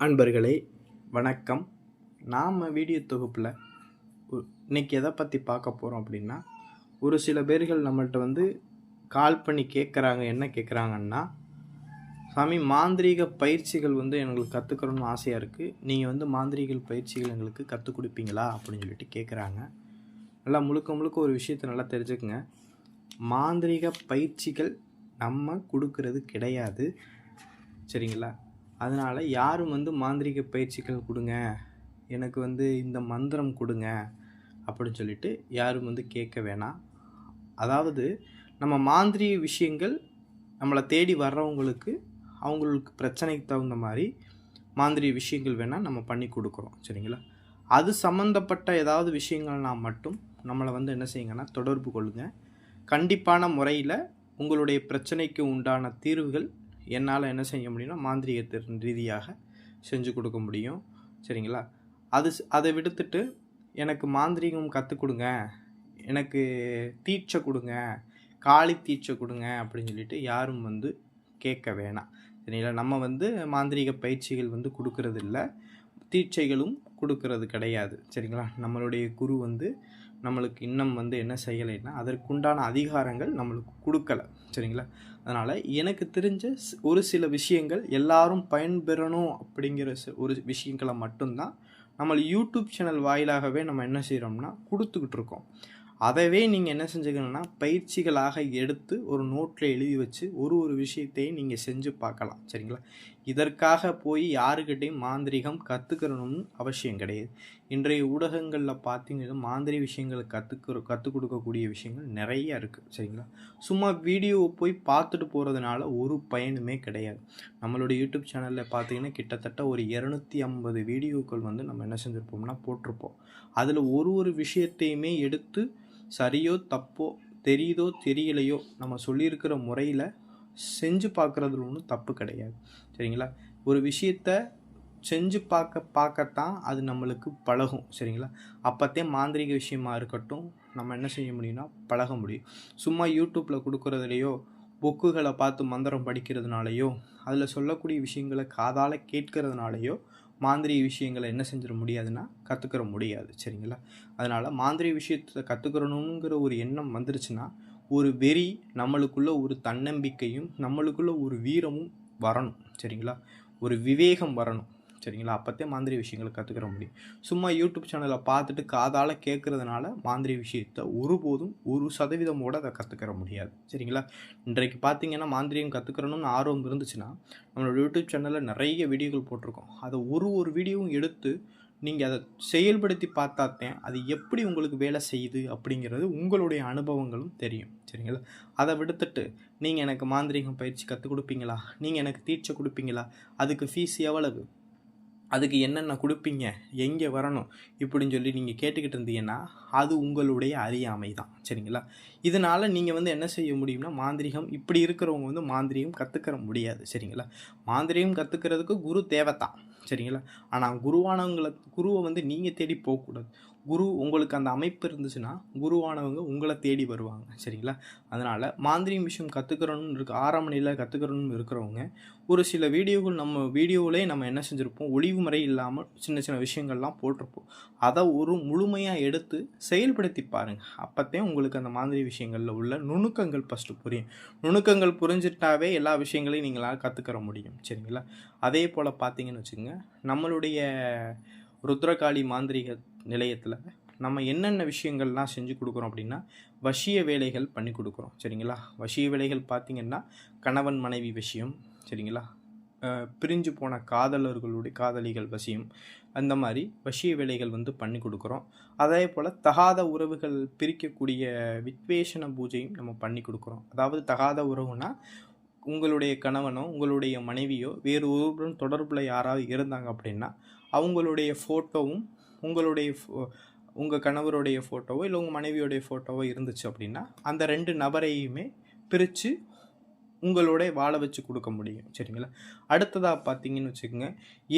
அன்பர்களே வணக்கம். நாம் வீடியோ தொகுப்பில் இன்றைக்கி எதை பற்றி பார்க்க போகிறோம் அப்படின்னா, ஒரு சில பேர்கள் நம்மள்ட்ட கால் பண்ணி கேட்குறாங்க. என்ன கேட்குறாங்கன்னா, சாமி மாந்திரீக பயிற்சிகள் எங்களுக்கு கற்றுக்கணும்னு ஆசையாக இருக்குது, நீங்கள் மாந்திரீக பயிற்சிகள் எங்களுக்கு கற்றுக் கொடுப்பீங்களா அப்படின்னு சொல்லிட்டு கேட்குறாங்க. நல்லா முழுக்க ஒரு விஷயத்தை நல்லா தெரிஞ்சுக்குங்க. மாந்திரீக பயிற்சிகள் நம்ம கொடுக்கறது கிடையாது, சரிங்களா? அதனால் யாரும் மாந்திரீக பயிற்சிகள் கொடுங்க, எனக்கு இந்த மந்திரம் கொடுங்க அப்படின்னு சொல்லிட்டு யாரும் கேட்க வேணாம். அதாவது நம்ம மாந்திரீக விஷயங்கள் நம்மளை தேடி வர்றவங்களுக்கு அவங்களுக்கு பிரச்சனைக்கு தகுந்த மாதிரி மாந்திரீக விஷயங்கள் வேணால் நம்ம பண்ணி கொடுக்குறோம், சரிங்களா? அது சம்மந்தப்பட்ட ஏதாவது விஷயங்கள்னால் மட்டும் நம்மளை என்ன செய்யுங்கன்னா தொடர்பு கொள்ளுங்கள். கண்டிப்பான முறையில் உங்களுடைய பிரச்சனைக்கு உண்டான தீர்வுகள் என்னால் என்ன செய்ய முடியும்னா மாந்திரீகத்தின் ரீதியாக செஞ்சு கொடுக்க முடியும், சரிங்களா? அதை விடுத்துட்டு எனக்கு மாந்திரீகம் கற்றுக் கொடுங்க, எனக்கு தீட்சை கொடுங்க, காளி தீட்சை கொடுங்க அப்படின்னு சொல்லிட்டு யாரும் கேட்க வேணாம், சரிங்களா? நம்ம மாந்திரீக பயிற்சிகள் கொடுக்கறது இல்லை, தீட்சைகளும் கொடுக்கறது கிடையாது, சரிங்களா? நம்மளுடைய குரு நம்மளுக்கு இன்னும் என்ன செய்யலைன்னா அதற்குண்டான அதிகாரங்கள் நம்மளுக்கு கொடுக்கலை, சரிங்களா? அதனால் எனக்கு தெரிஞ்ச ஒரு சில விஷயங்கள் எல்லாரும் பயன்பெறணும் அப்படிங்கிற ஒரு விஷயங்களை மட்டும்தான் நம்ம யூடியூப் சேனல் வாயிலாகவே நம்ம என்ன செய்கிறோம்னா கொடுத்துக்கிட்டு இருக்கோம். அதவே நீங்கள் என்ன செஞ்சுக்கணுன்னா பயிற்சிகளாக எடுத்து ஒரு நோட்டில் எழுதி வச்சு ஒரு விஷயத்தையும் நீங்கள் செஞ்சு பார்க்கலாம், சரிங்களா? இதற்காக போய் யாருக்கிட்டையும் மாந்திரிகம் கற்றுக்கணும்னு அவசியம் கிடையாது. இன்றைய ஊடகங்களில் பார்த்தீங்கன்னா மாந்திரிக விஷயங்களை கற்றுக் கொடுக்கக்கூடிய விஷயங்கள் நிறைய இருக்குது, சரிங்களா? சும்மா வீடியோவை போய் பார்த்துட்டு போகிறதுனால ஒரு பயனுமே கிடையாது. நம்மளுடைய யூடியூப் சேனலில் பார்த்தீங்கன்னா கிட்டத்தட்ட ஒரு 250 வீடியோக்கள் நம்ம என்ன செஞ்சுருப்போம்னா போட்டிருப்போம். அதில் ஒரு விஷயத்தையுமே எடுத்து சரியோ தப்போ தெரியுதோ தெரியலையோ நம்ம சொல்லியிருக்கிற முறையில் செஞ்சு பார்க்குறதுல ஒன்றும் தப்பு கிடையாது, சரிங்களா? ஒரு விஷயத்த செஞ்சு பார்க்கத்தான் அது நம்மளுக்கு பழகும், சரிங்களா? அப்போத்தே மாந்திரிக விஷயமா இருக்கட்டும் நம்ம என்ன செய்ய முடியும்னா பழக முடியும். சும்மா யூடியூப்பில் கொடுக்குறதுலையோ புக்குகளை பார்த்து மந்திரம் படிக்கிறதுனாலையோ அதில் சொல்லக்கூடிய விஷயங்களை காதால் கேட்கறதுனாலையோ மாந்திரிக விஷயங்களை என்ன செஞ்சிட முடியாதுன்னா கற்றுக்கிற முடியாது, சரிங்களா? அதனால் மாந்திரிக விஷயத்தை கற்றுக்கிறணுங்கிற ஒரு எண்ணம் வந்துருச்சுன்னா ஒரு வெறி, நம்மளுக்குள்ள ஒரு தன்னம்பிக்கையும் நம்மளுக்குள்ள ஒரு வீரமும் வரணும், சரிங்களா? ஒரு விவேகம் வரணும், சரிங்களா? அப்போத்தே மாந்திரிக விஷயங்களை கற்றுக்கிற முடியும். சும்மா யூடியூப் சேனலை பார்த்துட்டு காதால் கேட்குறதுனால மாந்திரிக விஷயத்தை ஒருபோதும் 1% அதை கற்றுக்கிற முடியாது, சரிங்களா? இன்றைக்கு பார்த்தீங்கன்னா மாந்திரிகம் கற்றுக்கிறணும்னு ஆர்வம் இருந்துச்சுன்னா நம்மளோட யூடியூப் சேனலில் நிறைய வீடியோக்கள் போட்டிருக்கோம். அதை ஒரு வீடியோவும் எடுத்து நீங்கள் அதை செயல்படுத்தி பார்த்தாத்தேன் அது எப்படி உங்களுக்கு வேலை செய்யுது அப்படிங்கிறது உங்களுடைய அனுபவங்களும் தெரியும், சரிங்களா? அதை விடுத்துட்டு நீங்கள் எனக்கு மாந்திரீகம் பயிற்சி கற்றுக் கொடுப்பீங்களா, நீங்கள் எனக்கு தீட்சை கொடுப்பீங்களா, அதுக்கு ஃபீஸ் எவ்வளவு, அதுக்கு என்னென்ன கொடுப்பீங்க, எங்கே வரணும் இப்படின்னு சொல்லி நீங்கள் கேட்டுக்கிட்டு இருந்தீங்கன்னா அது உங்களுடைய அறியாமை தான், சரிங்களா? இதனால் நீங்கள் என்ன செய்ய முடியும்னா மாந்திரிகம் இப்படி இருக்கிறவங்க மாந்திரிகம் கற்றுக்கிற முடியாது, சரிங்களா? மாந்திரிகம் கற்றுக்கிறதுக்கு குரு தேவைத்தான், சரிங்களா? ஆனால் குருவை நீங்கள் தேடி போகக்கூடாது. குரு உங்களுக்கு அந்த அமைப்பு இருந்துச்சுன்னா குருவானவங்க உங்களை தேடி வருவாங்க, சரிங்களா? அதனால் மாந்திரிகம் விஷயம் கற்றுக்கிறோன்னு ஆரம்ப நிலையில் கற்றுக்கிறோன்னு இருக்கிறவங்க ஒரு சில வீடியோக்கள் நம்ம வீடியோவிலே நம்ம என்ன செஞ்சுருப்போம், ஒளிவு முறை இல்லாமல் சின்ன விஷயங்கள்லாம் போட்டிருப்போம். அதை ஒரு முழுமையாக எடுத்து செயல்படுத்தி பாருங்கள். அப்போத்தே உங்களுக்கு அந்த மாதிரி விஷயங்களில் உள்ள நுணுக்கங்கள் ஃபஸ்ட்டு புரியும். நுணுக்கங்கள் புரிஞ்சிட்டாவே எல்லா விஷயங்களையும் நீங்களால் கற்றுக்கிற முடியும், சரிங்களா? அதே போல் பார்த்தீங்கன்னு வச்சுக்கோங்க, நம்மளுடைய ருத்ரகாளி மாந்திரிக நிலையத்தில் நம்ம என்னென்ன விஷயங்கள்லாம் செஞ்சு கொடுக்குறோம் அப்படின்னா வசிய வேலைகள் பண்ணி கொடுக்குறோம், சரிங்களா? வசிய வேலைகள் பார்த்திங்கன்னா கணவன் மனைவி விஷயம், சரிங்களா? பிரிஞ்சு போன காதலிகள் வசியம், அந்த மாதிரி வசிய வேலைகள் பண்ணி கொடுக்குறோம். அதே போல் தகாத உறவுகள் பிரிக்கக்கூடிய வித்வேஷன பூஜையும் நம்ம பண்ணி கொடுக்குறோம். அதாவது தகாத உறவுனா உங்களுடைய கணவனோ உங்களுடைய மனைவியோ வேறு ஒருவருடன் தொடர்பில் யாராவது இருந்தாங்க அப்படின்னா அவங்களுடைய ஃபோட்டோவும் உங்கள் கணவருடைய ஃபோட்டோவோ இல்லை உங்கள் மனைவியோடைய ஃபோட்டோவோ இருந்துச்சு அப்படின்னா அந்த 2 நபரையுமே பிரித்து உங்களோட வாழ வச்சு கொடுக்க முடியும், சரிங்களா? அடுத்ததாக பார்த்தீங்கன்னு வச்சுக்கோங்க,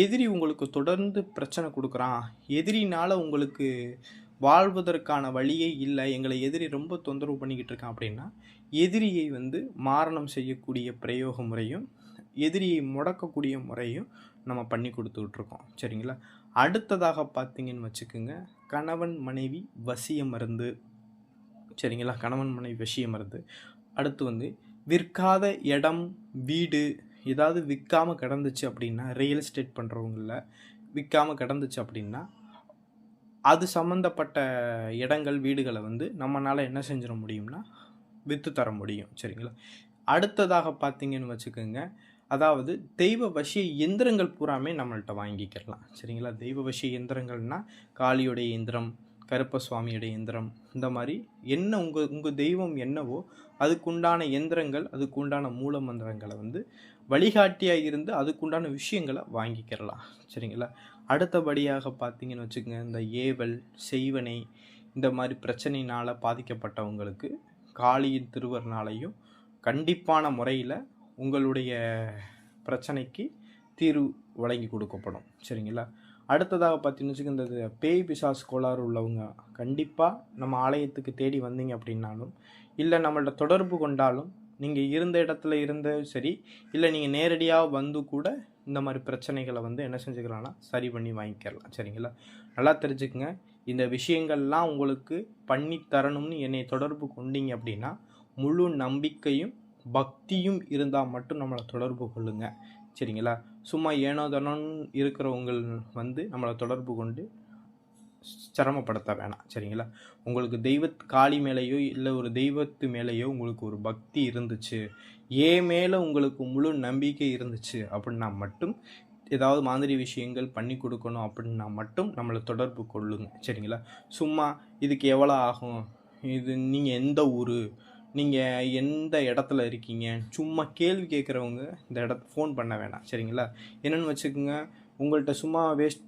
எதிரி உங்களுக்கு தொடர்ந்து பிரச்சனை கொடுக்குறான், எதிரினால் உங்களுக்கு வாழ்வதற்கான வழியே இல்லை, எங்களை எதிரி ரொம்ப தொந்தரவு பண்ணிக்கிட்டு இருக்கான் அப்படின்னா எதிரியை மாரணம் செய்யக்கூடிய பிரயோக முறையும் எதிரியை முடக்கக்கூடிய முறையும் நம்ம பண்ணி கொடுத்துட்ருக்கோம். சரிங்களா? அடுத்ததாக பார்த்தீங்கன்னு வச்சுக்கோங்க, கணவன் மனைவி வசிய மருந்து. சரிங்களா? கணவன் மனைவி வசிய மருந்து. அடுத்து வந்து விற்காத இடம், வீடு ஏதாவது விற்காமல் கிடந்துச்சு அப்படின்னா, ரியல் எஸ்டேட் பண்ணுறவங்கள விற்காமல் கிடந்துச்சு அப்படின்னா, அது சம்மந்தப்பட்ட இடங்கள், வீடுகளை வந்து நம்மளால் என்ன செஞ்சிட முடியும்னா விற்று தர முடியும். சரிங்களா? அடுத்ததாக பார்த்தீங்கன்னு வச்சுக்கோங்க, அதாவது தெய்வ வசிய எந்திரங்கள் பூராமே நம்மள்ட்ட வாங்கிக்கலாம். சரிங்களா? தெய்வ வசிய எந்திரங்கள்னால் காளியுடைய எந்திரம், கருப்பசுவாமியுடைய எந்திரம், இந்த மாதிரி என்ன உங்கள் தெய்வம் என்னவோ அதுக்குண்டான எந்திரங்கள், அதுக்குண்டான மூல மந்திரங்களை வந்து வழிகாட்டியாக இருந்து அதுக்குண்டான விஷயங்களை வாங்கிக்கிறலாம். சரிங்களா? அடுத்தபடியாக பார்த்தீங்கன்னு வச்சுக்கோங்க, இந்த ஏவல், செய்வனை, இந்த மாதிரி பிரச்சனையினால் பாதிக்கப்பட்டவங்களுக்கு காளியின் திருவருளாலையும் கண்டிப்பான முறையில் உங்களுடைய பிரச்சனைக்கு தீர்வு வழங்கி கொடுக்கப்படும். சரிங்களா? அடுத்ததாக பார்த்தீங்கன்னு வச்சுக்கோங்க, இந்த பேய் பிசாசு கோளாறு உள்ளவங்க கண்டிப்பாக நம்ம ஆலயத்துக்கு தேடி வந்தீங்க அப்படின்னாலும், இல்லை நம்மள்ட்ட தொடர்பு கொண்டாலும், நீங்கள் இருந்த இடத்துல இருந்த சரி, இல்லை நீங்கள் நேரடியாக வந்து கூட இந்த மாதிரி பிரச்சனைகளை வந்து என்ன செஞ்சுக்கலாம்னா சரி பண்ணி வாங்கிக்கலாம். சரிங்களா? நல்லா தெரிஞ்சுக்குங்க, இந்த விஷயங்கள்லாம் உங்களுக்கு பண்ணி தரணும்னு என்னை தொடர்பு கொண்டீங்க அப்படின்னா முழு நம்பிக்கையும் பக்தியும் இருந்தால் மட்டும் நம்மளை தொடர்பு கொள்ளுங்க. சரிங்களா? சும்மா ஏனோ தானோன்னு இருக்கிறவங்க வந்து நம்மளை தொடர்பு கொண்டு சிரமப்படுத்த வேணாம். சரிங்களா? உங்களுக்கு காளி மேலேயோ இல்லை ஒரு தெய்வத்து மேலேயோ உங்களுக்கு ஒரு பக்தி இருந்துச்சு, மேலே உங்களுக்கு முழு நம்பிக்கை இருந்துச்சு அப்படின்னா மட்டும், ஏதாவது மாதிரி விஷயங்கள் பண்ணி கொடுக்கணும் அப்படின்னா மட்டும் நம்மளை தொடர்பு கொள்ளுங்க. சரிங்களா? சும்மா இதுக்கு எவ்வளோ ஆகும், இது நீங்கள் எந்த ஊர், நீங்கள் எந்த இடத்துல இருக்கீங்க, சும்மா கேள்வி கேட்குறவங்க இந்த ஃபோன் பண்ண வேணாம். சரிங்களா? என்னென்னு வச்சுக்கோங்க, உங்கள்கிட்ட சும்மா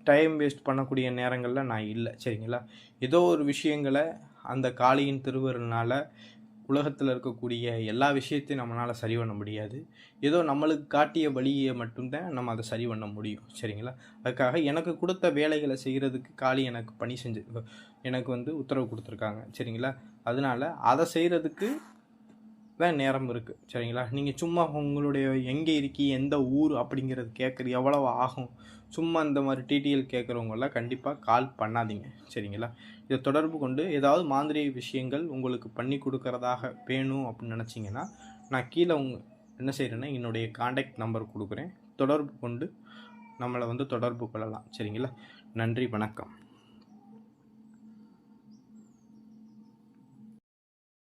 டைம் வேஸ்ட் பண்ணக்கூடிய நேரங்களில் நான் இல்லை. சரிங்களா? ஏதோ ஒரு விஷயங்களை அந்த காளியின் திருவருள்னால் உலகத்தில் இருக்கக்கூடிய எல்லா விஷயத்தையும் நம்மளால் சரி பண்ண முடியாது. ஏதோ நம்மளுக்கு காட்டிய வழியை மட்டும்தான் நம்ம அதை சரி பண்ண முடியும். சரிங்களா? அதுக்காக எனக்கு கொடுத்த வேலைகளை செய்கிறதுக்கு காளி எனக்கு பணி செஞ்சு எனக்கு வந்து உத்தரவு கொடுத்துருக்காங்க. சரிங்களா? அதனால் அதை செய்கிறதுக்கு தான் நேரம் இருக்குது. சரிங்களா? நீங்கள் சும்மா உங்களுடைய எங்கே இருக்கி, எந்த ஊர் அப்படிங்கிறது கேட்குறது எவ்வளவு ஆகும், சும்மா இந்த மாதிரி டீட்டெயில் கேட்குறவங்களாம் கண்டிப்பாக கால் பண்ணாதீங்க. சரிங்களா? இதை தொடர்பு கொண்டு ஏதாவது மாந்திரிக விஷயங்கள் உங்களுக்கு பண்ணி கொடுக்கறதாக வேணும் அப்படின்னு நினச்சிங்கன்னா, நான் கீழே என்ன செய்கிறேன்னா என்னுடைய காண்டாக்ட் நம்பர் கொடுக்குறேன். தொடர்பு கொண்டு நம்மளை வந்து தொடர்பு கொள்ளலாம். சரிங்களா? நன்றி, வணக்கம்.